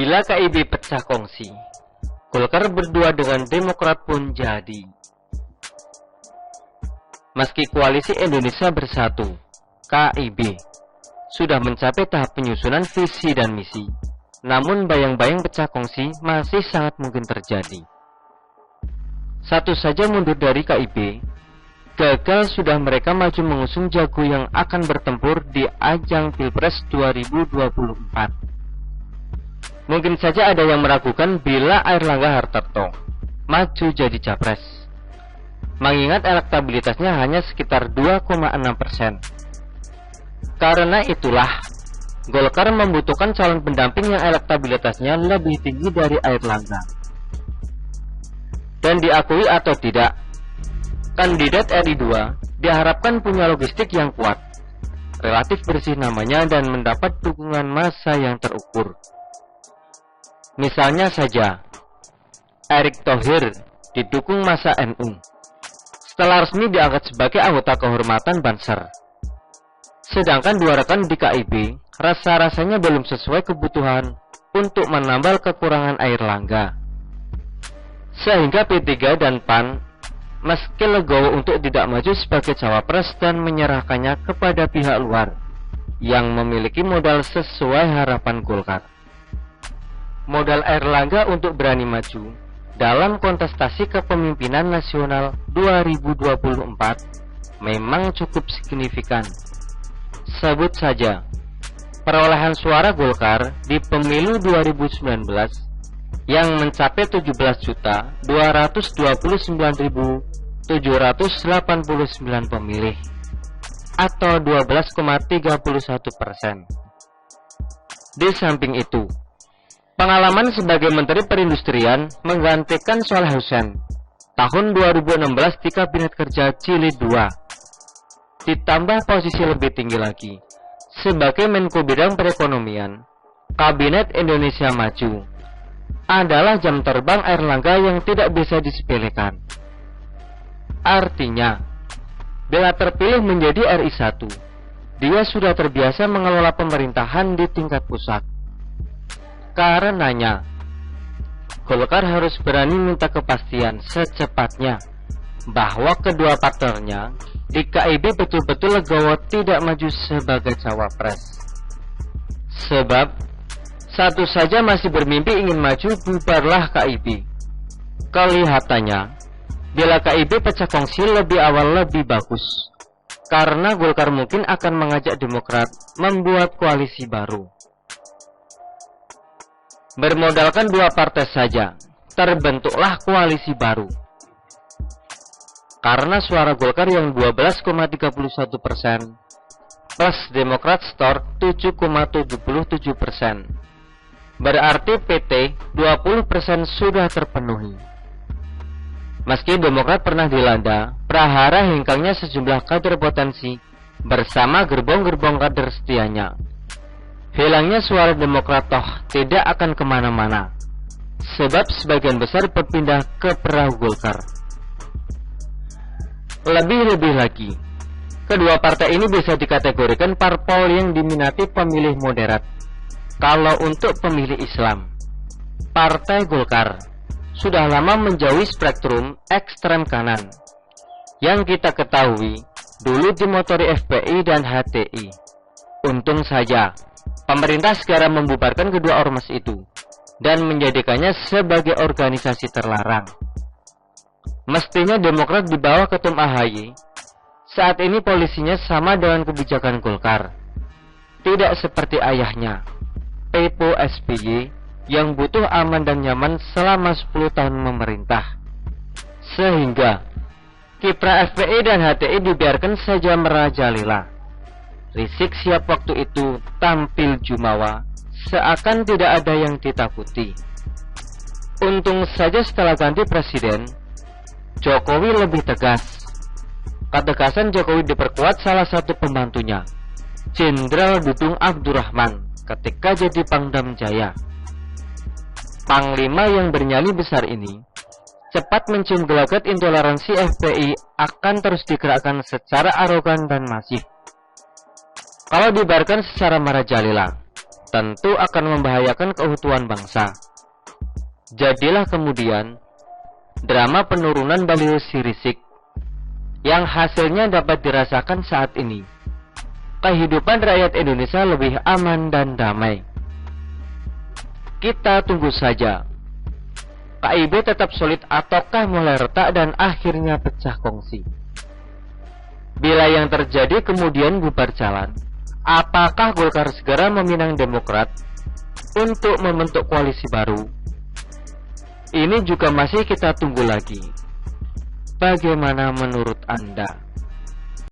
Bila KIB pecah kongsi, Golkar berdua dengan Demokrat pun jadi. Meski Koalisi Indonesia Bersatu (KIB) sudah mencapai tahap penyusunan visi dan misi, namun bayang-bayang pecah kongsi masih sangat mungkin terjadi. Satu saja mundur dari KIB, gagal sudah mereka maju mengusung jago yang akan bertempur di ajang Pilpres 2024. Mungkin saja ada yang meragukan bila Airlangga Hartarto maju jadi capres, mengingat elektabilitasnya hanya sekitar 2,6%. Karena itulah, Golkar membutuhkan calon pendamping yang elektabilitasnya lebih tinggi dari Airlangga. Dan diakui atau tidak, kandidat RI 2 diharapkan punya logistik yang kuat, relatif bersih namanya, dan mendapat dukungan massa yang terukur. Misalnya saja, Erick Thohir didukung massa NU setelah resmi diangkat sebagai anggota kehormatan Banser. Sedangkan dua rekan di KIB rasa-rasanya belum sesuai kebutuhan untuk menambal kekurangan Airlangga. Sehingga P3 dan PAN meski legowo untuk tidak maju sebagai cawapres dan menyerahkannya kepada pihak luar yang memiliki modal sesuai harapan Golkar. Modal Airlangga untuk berani maju dalam kontestasi kepemimpinan nasional 2024 memang cukup signifikan. Sebut saja, perolehan suara Golkar di pemilu 2019 yang mencapai 17.229.789 pemilih atau 12,31%. Di samping itu, pengalaman sebagai Menteri Perindustrian menggantikan Saleh Hussein tahun 2016 di Kabinet Kerja Jilid 2, ditambah posisi lebih tinggi lagi sebagai Menko Bidang Perekonomian Kabinet Indonesia Maju, adalah jam terbang Airlangga yang tidak bisa disepelekan. Artinya, bila terpilih menjadi RI 1, dia sudah terbiasa mengelola pemerintahan di tingkat pusat. Karenanya, Golkar harus berani minta kepastian secepatnya bahwa kedua partnernya di KIB betul-betul legowo tidak maju sebagai cawapres. Sebab, satu saja masih bermimpi ingin maju, bubarlah KIB. Kelihatannya, bila KIB pecah kongsi lebih awal lebih bagus, karena Golkar mungkin akan mengajak Demokrat membuat koalisi baru. Bermodalkan dua partai saja, terbentuklah koalisi baru. Karena suara Golkar yang 12,31% plus Demokrat store 7,77%, berarti PT 20% sudah terpenuhi. Meski Demokrat pernah dilanda prahara hengkangnya sejumlah kader potensi bersama gerbong-gerbong kader setianya, hilangnya suara Demokrat toh tidak akan kemana-mana, sebab sebagian besar berpindah ke perahu Golkar. Lebih-lebih lagi, kedua partai ini bisa dikategorikan parpol yang diminati pemilih moderat. Kalau untuk pemilih Islam, Partai Golkar sudah lama menjauhi spektrum ekstrem kanan yang kita ketahui dulu dimotori FPI dan HTI. Untung saja pemerintah segera membubarkan kedua ormas itu dan menjadikannya sebagai organisasi terlarang. Mestinya Demokrat di bawah Ketum AHY saat ini polisinya sama dengan kebijakan Golkar, tidak seperti ayahnya Pepo SBY yang butuh aman dan nyaman selama 10 tahun memerintah. Sehingga kiprah FPI dan HTI dibiarkan saja merajalela. Rizik Syihab waktu itu tampil jumawa, seakan tidak ada yang ditakuti. Untung saja setelah ganti presiden, Jokowi lebih tegas. Ketegasan Jokowi diperkuat salah satu pembantunya, Jenderal Dudung Abdurrahman, ketika jadi Pangdam Jaya. Panglima yang bernyali besar ini cepat mencium gelagat intoleransi FPI akan terus digerakkan secara arogan dan masif. Kalau dibiarkan secara merajalela, tentu akan membahayakan keutuhan bangsa. Jadilah kemudian drama penurunan baliho Sirisik yang hasilnya dapat dirasakan saat ini. Kehidupan rakyat Indonesia lebih aman dan damai. Kita tunggu saja, KIB tetap solid ataukah mulai retak dan akhirnya pecah kongsi. Bila yang terjadi kemudian bubar jalan, apakah Golkar segera meminang Demokrat untuk membentuk koalisi baru? Ini juga masih kita tunggu lagi. Bagaimana menurut Anda?